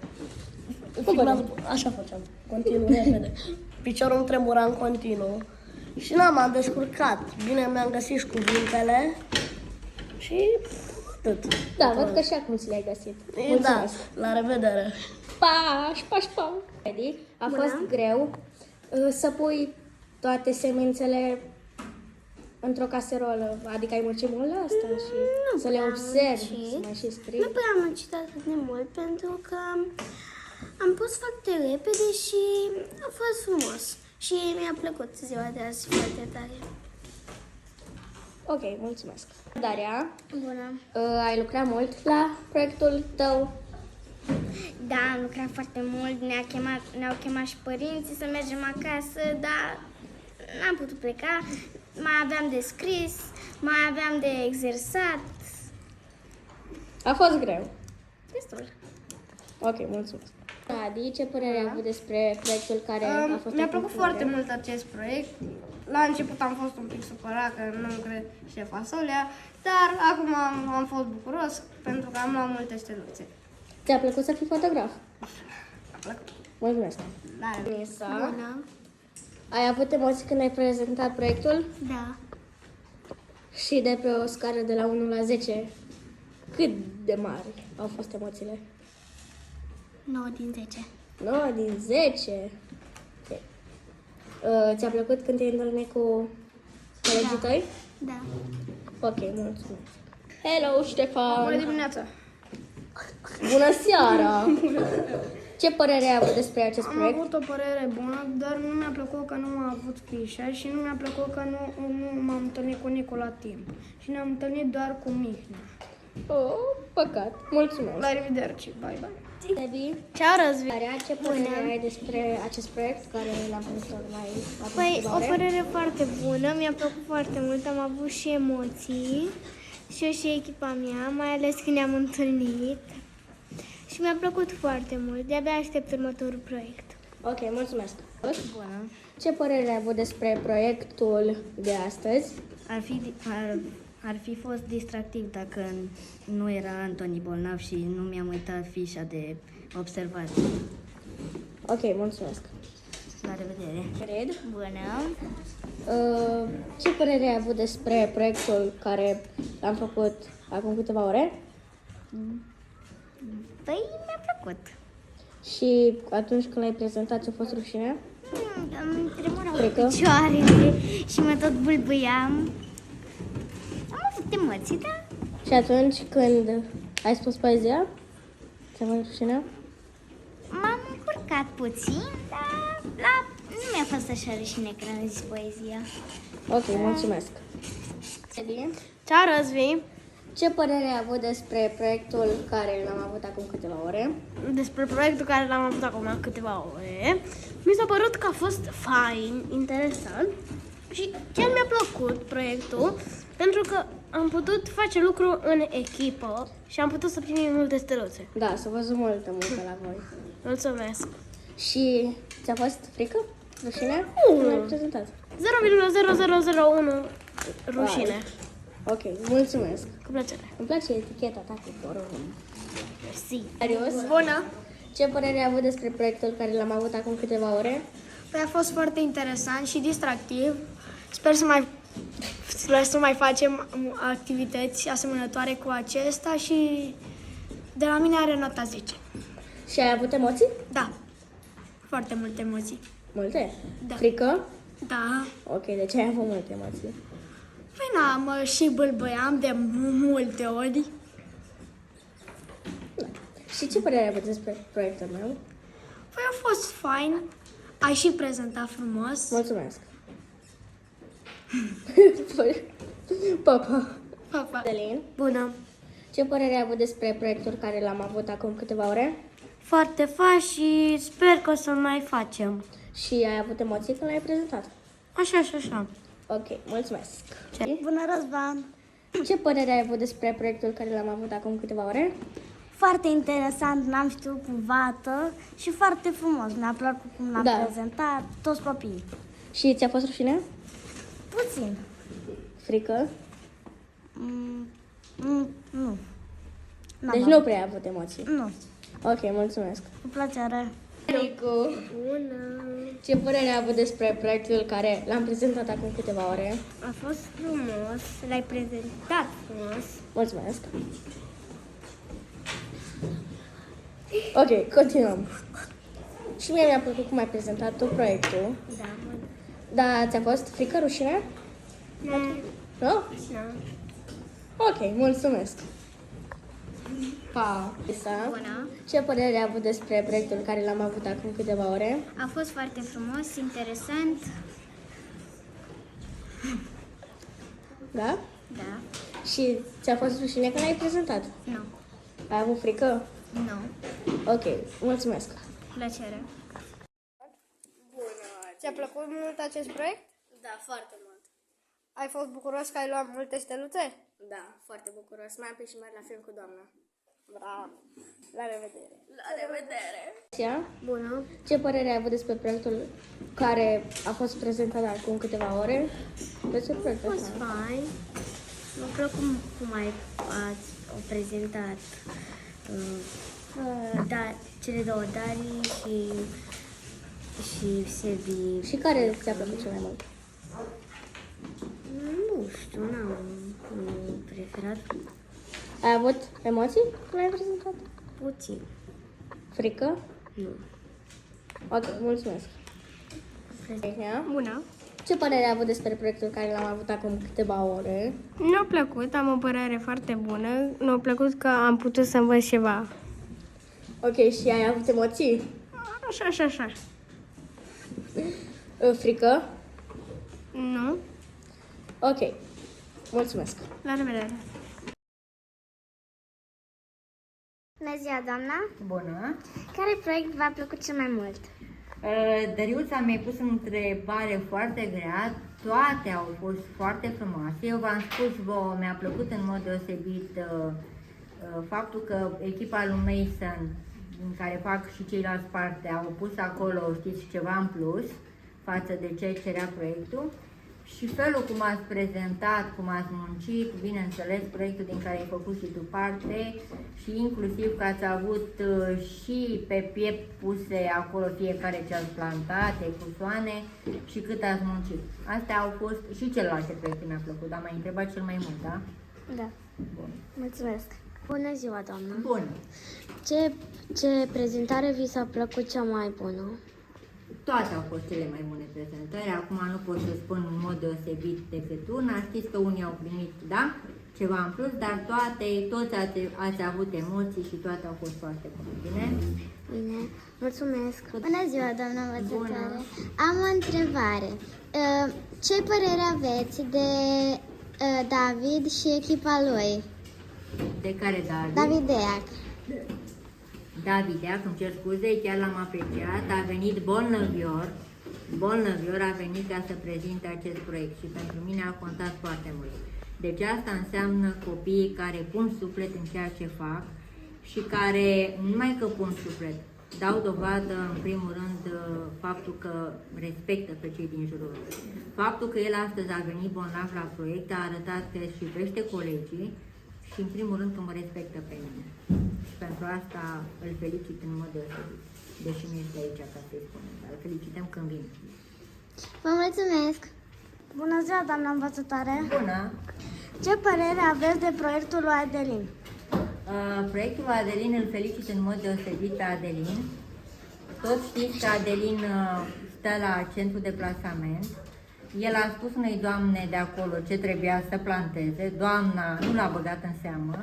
Așa făceam, continuu, repede. Piciorul îmi tremura în continuu. Și m-am descurcat. Bine, mi-am găsit și cuvintele și atât. Da, văd că și acum ți le-ai găsit. Da, Mulțumesc! la revedere! Pași, pași, pași! A fost greu să pui toate semințele într-o caserolă, adică ai muncit mult la asta și să le observi, să mai și scrii. Nu prea am muncit atât de mult pentru că am pus foarte repede și a fost frumos. Și mi-a plăcut ziua de azi foarte tare. Ok, mulțumesc. Daria, Bună! ai lucrat mult la proiectul tău? Da, am lucrat foarte mult, ne-au chemat și părinții să mergem acasă, dar n-am putut pleca. Mai aveam de scris, mai aveam de exersat. A fost greu. Destul. Ok, mulțumesc. Adi, ce părere ai avut despre proiectul care a fost Mi-a plăcut acum foarte curând? mult acest proiect. La început am fost un pic supărat că nu crește fasolea, dar acum am fost bucuros pentru că am luat multe steluțe. Ți-a plăcut să fii fotograf? plăcut. Mulțumesc. Bună. Ai avut emoții când ai prezentat proiectul? Da. Și de pe o scară de la 1 la 10, cât de mari au fost emoțiile? 9 din 10. 9 din 10. Ok. Ți-a plăcut când te-ai întâlnit cu colegii tăi? Da. Ok, mulțumesc. Hello, Ștefan! Bună dimineața! Bună seara! Ce părere ai avut despre acest Am proiect? avut o părere bună, dar nu mi-a plăcut că nu am avut fișe și nu mi-a plăcut că nu m-am întâlnit cu Nicu la timp. Și ne-am întâlnit doar cu Mihnea. Oh, păcat. Mulțumesc. La revedere, bye bye! Debbie, Ceau, Răzvi. ce părere ai despre acest proiect care l-am prezentat mai acum Păi, câteva o ore? părere foarte bună, mi-a plăcut foarte mult, am avut și emoții și eu și echipa mea, mai ales când ne-am întâlnit. Și mi-a plăcut foarte mult, de-abia aștept următorul proiect. Ok, mulțumesc. Ce părere ai avut despre proiectul de astăzi? Ar fi fost distractiv dacă nu era Antoni bolnav și nu mi-am uitat fișa de observație. Ok, mulțumesc. La revedere! Cred. Bună. Ce părere ai avut despre proiectul care l-am făcut acum câteva ore? Păi, mi-a plăcut. Și atunci când l-ai prezentat, ți-a fost rușine? Îmi tremurau Frică? picioarele și mă tot bâlbâiam. Am avut emoții, da? Și atunci când ai spus poezia, ți-a fost rușine? M-am încurcat puțin, dar nu mi-a fost așa rușine când am zis poezia. Ok, mulțumesc. Bine. Ceau, Răzvi! Ce părere ai avut despre proiectul care l-am avut acum câteva ore? Despre proiectul care l-am avut acum câteva ore, mi s-a părut că a fost fain, interesant și chiar mi-a plăcut proiectul pentru că am putut face lucru în echipă și am putut să primim multe steluțe. Da, s-a văzut multă muncă la voi. Mulțumesc! Și ți-a fost frică? Rușine? Nu ai prezentat. 0,0001 rușine. Ok, mulțumesc. Cu plăcere. Îmi place eticheta ta cu porum. Mersi. Serios? Bună! Ce părere ai avut despre proiectul care l-am avut acum câteva ore? Păi a fost foarte interesant și distractiv. Sper să mai facem activități asemănătoare cu acesta și de la mine are nota 10. Și ai avut emoții? Da, foarte multe emoții. Multe? Da. Frică? Da. Ok, de ce ai avut multe emoții? Păi na, mă și bâlbăiam de multe ori. Și ce părere ai avut despre proiectul meu? Păi a fost fain. Ai și prezentat frumos. Mulțumesc. Papa. Papa. Adelin, Bună. ce părere ai avut despre proiectul care l-am avut acum câteva ore? Foarte fain și sper că o să mai facem. Și ai avut emoții când l-ai prezentat? Așa și așa. Ok, mulțumesc. Bună, Răzvan! Ce părere ai avut despre proiectul care l-am avut acum câteva ore? Foarte interesant, n-am știut cum vată și foarte frumos. Mi-a plăcut cum l-a Da. prezentat toți copiii. Și ți-a fost rușine? Puțin. Frică? Nu. Deci nu prea ai avut emoții. Nu. Ok, mulțumesc. Cu plăcere. Nicu, ce părere ai avut despre proiectul care l-am prezentat acum câteva ore? A fost frumos, l-ai prezentat frumos. Mulțumesc. Ok, continuăm. Și mie mi-a plăcut cum ai prezentat tu proiectul. Da, Dar ți-a fost frică, rușine? Nu. Nu? Ok, mulțumesc. Pa. Lisa, Bună! ce părere ai avut despre proiectul care l-am avut acum câteva ore? A fost foarte frumos, interesant. Da? Da. Și ți-a fost rușine când l-ai prezentat? Nu. Ai avut frică? Nu. Ok, mulțumesc. Plăcere. Bună. Ți-a plăcut mult acest proiect? Da, foarte mult. Ai fost bucuros că ai luat multe steluțe? Da, foarte bucuros. Mai am și merg la film cu doamna. Bravo. La revedere. La revedere! Bună. Ce părere ai avut despre proiectul care a fost prezentat acum câteva ore? Despre proiectul ăsta. Fain. Mă plăcut cum ai prezentat. cele două, Dari și Sebi. Și care ți-a plăcut cel mai mult? Nu știu, n-am preferat Ai avut emoții când ai prezentat? puțin. Frică? Nu. Ok, mulțumesc. Bună! Ce părere ai avut despre proiectul care l-am avut acum câteva ore? Mi-a plăcut, am o părere foarte bună. Mi-a plăcut că am putut să învăț ceva. Ok, și ai avut emoții? Așa. Frică? Nu? Ok, mulțumesc. La revedere! Bună ziua, doamna! Bună! Care proiect v-a plăcut cel mai mult? Dăriuța mi-a pus o întrebare foarte grea, toate au fost foarte frumoase. Eu v-am spus vouă, mi-a plăcut în mod deosebit faptul că echipa lui Mason, în care fac și ceilalți parte, au pus acolo, știți, ceva în plus față de ce cerea proiectul. Și felul cum ați prezentat, cum ați muncit, bineînțeles, proiectul din care ai făcut și tu parte și inclusiv că ați avut și pe piept puse acolo fiecare ce ați plantat, ecusoane și cât ați muncit. Astea au fost și celelalte proiecte mi-a plăcut, dar m-ai întrebat cel mai mult, da? Da. Bun. Mulțumesc. Bună ziua, doamnă. Bun. Ce prezentare vi s-a plăcut cea mai bună? Toate au fost cele mai bune prezentări, acum nu pot să spun în mod deosebit decât una, știți că unii au primit, da, ceva în plus, dar toți ați avut emoții și toate au fost foarte bune, bine? Bine, mulțumesc. Bună ziua, doamna învățătoare! Am o întrebare. Ce părere aveți de David și echipa lui? De care David? David Deac. David, îmi cer scuze, chiar l-am apreciat, a venit bolnăvior a venit ca să prezinte acest proiect și pentru mine a contat foarte mult. Deci asta înseamnă copiii care pun suflet în ceea ce fac și care, nu numai că pun suflet, dau dovadă, în primul rând, faptul că respectă pe cei din jurul lor. Faptul că el astăzi a venit bolnav la proiect a arătat că își iubește colegii și, în primul rând, că mă respectă pe mine. Și pentru asta îl felicit în mod deosebit, deși nu este aici ca să-i spunem, dar îl felicităm când vine. Vă mulțumesc! Bună ziua, doamna învățătoare! Bună! Ce părere aveți de proiectul lui Adelin? Proiectul lui Adelin îl felicit în mod deosebit pe Adelin. Toți știți că Adelin stă la centru de plasament. El a spus unei doamne de acolo ce trebuia să planteze. Doamna nu l-a băgat în seamă,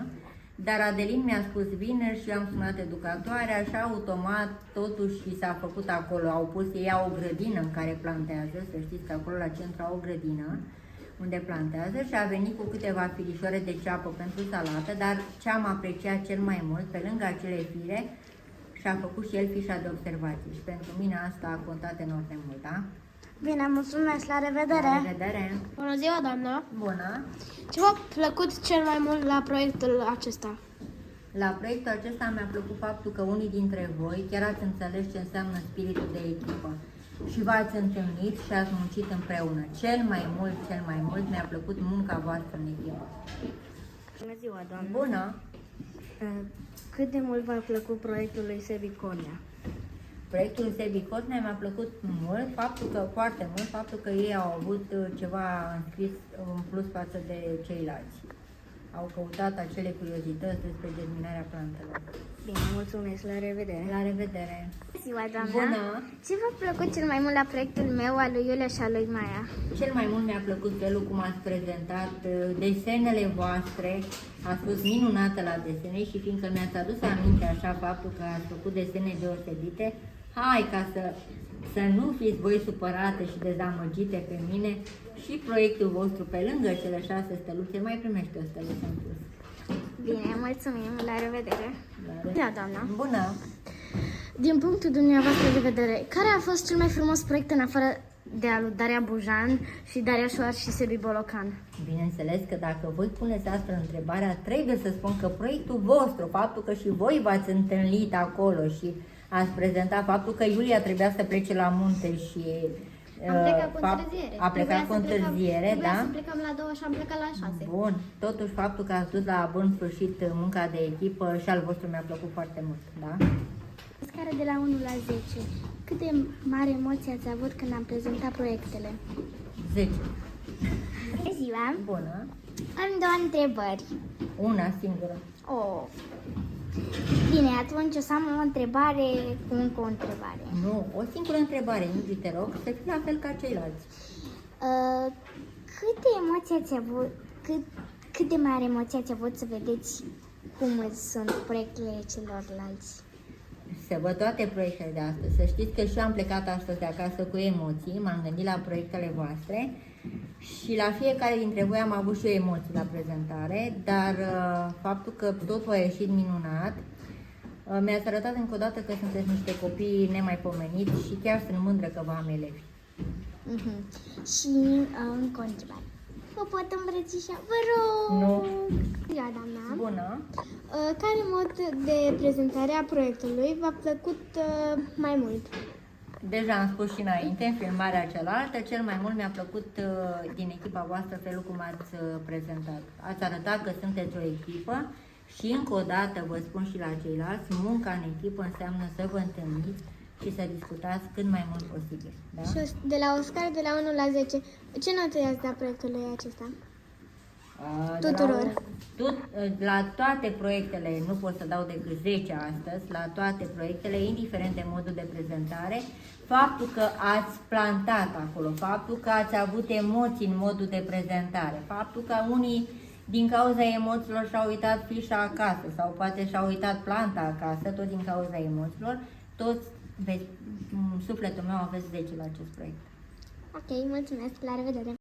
dar Adelin mi-a spus vineri și am sunat educatoarea și automat totuși s-a făcut acolo. Ei au o grădină în care plantează, să știți că acolo la centru au o grădină unde plantează și a venit cu câteva firișoare de ceapă pentru salată, dar ce am apreciat cel mai mult, pe lângă acele fire, și-a făcut și el fișa de observații și pentru mine asta a contat enorm de mult, da? Bine, mulțumesc, la revedere! La revedere! Bună ziua, doamna! Bună! Ce v-a plăcut cel mai mult la proiectul acesta? La proiectul acesta mi-a plăcut faptul că unii dintre voi chiar ați înțeles ce înseamnă spiritul de echipă și v-ați întâlnit și ați muncit împreună. Cel mai mult mi-a plăcut munca voastră în echipă. Bună ziua, doamnă. Bună! Cât de mult v-a plăcut proiectul lui Sebi Cornea? Proiectul Sebi Cornea mi-a plăcut mult, foarte mult, faptul că ei au avut ceva înscris în plus față de ceilalți. Au căutat acele curiozități despre germinarea plantelor. Bine, mulțumesc, la revedere! La revedere! Ziua, doamna! Bună! Ce v-a plăcut cel mai mult la proiectul meu, al lui Iulia și al lui Maia? Cel mai mult mi-a plăcut felul cum ați prezentat desenele voastre, ați fost minunată la desene și fiindcă mi-ați adus aminte așa faptul că ați făcut desene deosebite, hai ca să nu fiți voi supărate și dezamăgite pe mine și proiectul vostru pe lângă cele 6 steluțe mai primește o steluță în plus. Bine, mulțumim, la revedere! Da, doamna. Bună! Din punctul dumneavoastră de vedere, care a fost cel mai frumos proiect în afară de al lui Daria Bujan și Daria Șoar și Sebi Bolocan? Bineînțeles că dacă voi puneți astfel întrebarea, trebuie să spun că proiectul vostru, faptul că și voi v-ați întâlnit acolo și ați prezentat faptul că Iulia trebuia să plece la munte și a plecat cu întârziere. A plecat cu întârziere, da? Trebuia să plecăm la 2 și am plecat la 6. Bun. Totuși faptul că ați dus la bun sfârșit munca de echipă și al vostru mi-a plăcut foarte mult, da? Scară de la 1 la 10. Cât de mare emoție ați avut când am prezentat proiectele? 10. Bună ziua! Bună. Am două întrebări. Una singură. Oh. Bine, atunci o să am o întrebare cu încă o întrebare. Nu, o singură întrebare, Ingrid, te rog, să fii la fel ca ceilalți. Câte emoții ați avut, cât de mare emoție ați avut să vedeți cum sunt proiectele celorlalți? Să văd toate proiectele de astăzi. Să știți că și eu am plecat astăzi de acasă cu emoții, m-am gândit la proiectele voastre și la fiecare dintre voi am avut și eu emoții la prezentare, dar faptul că totul a ieșit minunat mi-ați arătat încă o dată că sunteți niște copii nemaipomeniți și chiar sunt mândră că vă am elevi. Și încă o întrebare. Vă pot îmbrățișa? Vă rog! Nu. Ziua, doamna. Bună. Care mod de prezentare a proiectului v-a plăcut mai mult? Deja am spus și înainte, în filmarea cealaltă, cel mai mult mi-a plăcut din echipa voastră felul cum ați prezentat. Ați arătat că sunteți o echipă și încă o dată vă spun și la ceilalți, munca în echipă înseamnă să vă întâlniți și să discutați cât mai mult posibil. Da? Și de la o scară de la 1 la 10, ce notă i-ați dat proiectului acesta? Tuturor. La toate proiectele, nu pot să dau decât 10 astăzi, la toate proiectele, indiferent de modul de prezentare, faptul că ați plantat acolo, faptul că ați avut emoții în modul de prezentare, faptul că unii din cauza emoțiilor și-au uitat fișa acasă sau poate și-au uitat planta acasă, tot din cauza emoțiilor, toți, sufletul meu, aveți 10 la acest proiect. Ok, mulțumesc, la revedere!